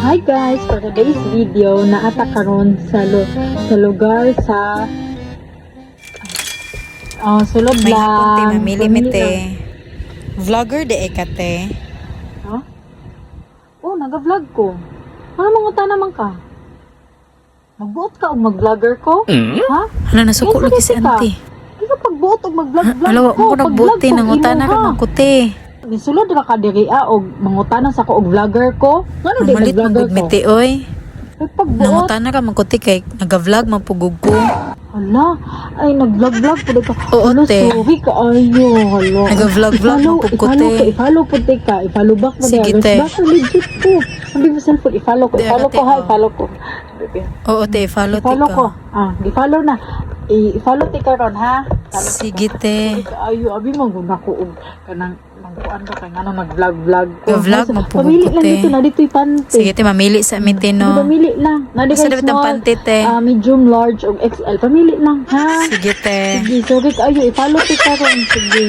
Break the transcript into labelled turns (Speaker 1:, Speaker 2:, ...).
Speaker 1: Hi guys, for today's video, naata karon sa lugar sa sulod
Speaker 2: May hapon te,
Speaker 1: lang.
Speaker 2: mamili mi te. Vlogger de ekate.
Speaker 1: Ha? Oh, naga-vlog ko. Ano manguta naman ka? Magbuot ka o mag-vlogger ko? Ha?
Speaker 2: Hala, nasuko
Speaker 1: Yan,
Speaker 2: lagi si
Speaker 1: ka.
Speaker 2: auntie.
Speaker 1: Di ka pagbuot o mag-vlog-vlog
Speaker 2: Alawa,
Speaker 1: ko.
Speaker 2: ko nagbuti, nangutana ka man ko te.
Speaker 1: Nisulod ra ka diri o mangutanan sa ko og vlogger ko. Ngano di
Speaker 2: Malit
Speaker 1: nag-vlogger ko?
Speaker 2: magugmiti, oy.
Speaker 1: Ay, pagbuot.
Speaker 2: Nangutana ka man ko te, kay nag-vlog mapugug ko.
Speaker 1: Hala, ay nag-vlog-vlog po ka.
Speaker 2: Oo,
Speaker 1: Hala,
Speaker 2: te.
Speaker 1: sorry ka ayo. Hala.
Speaker 2: Nag-vlog-vlog mo po ko, te.
Speaker 1: I-follow po te ka. I-follow back mo
Speaker 2: Sige, te.
Speaker 1: Basta legit po. Sabi mo cellphone, i-follow ko.
Speaker 2: Di,
Speaker 1: I-follow
Speaker 2: ate,
Speaker 1: ko ha,
Speaker 2: oh.
Speaker 1: i-follow ko.
Speaker 2: Oo te, follow te
Speaker 1: I-follow ko.
Speaker 2: ka.
Speaker 1: I-follow na. I-follow te ka ron ha.
Speaker 2: Sige te.
Speaker 1: Sorry ka ayo. Abi mo guna ko og kanang mangkuan ka kay ngano nag-vlog-vlog ko.
Speaker 2: Nag-vlog mo po
Speaker 1: Pamili
Speaker 2: ko,
Speaker 1: lang
Speaker 2: te.
Speaker 1: dito na dito'y pante.
Speaker 2: Sige te, mamili sa mi te, no.
Speaker 1: Pamili lang. Na di
Speaker 2: Basta
Speaker 1: kay
Speaker 2: dapat ang
Speaker 1: small,
Speaker 2: panty, te.
Speaker 1: medium, large, o XL. Pamili lang ha.
Speaker 2: Sige te.
Speaker 1: Sige, sorry kayo. I-follow ko ka ron. Sige.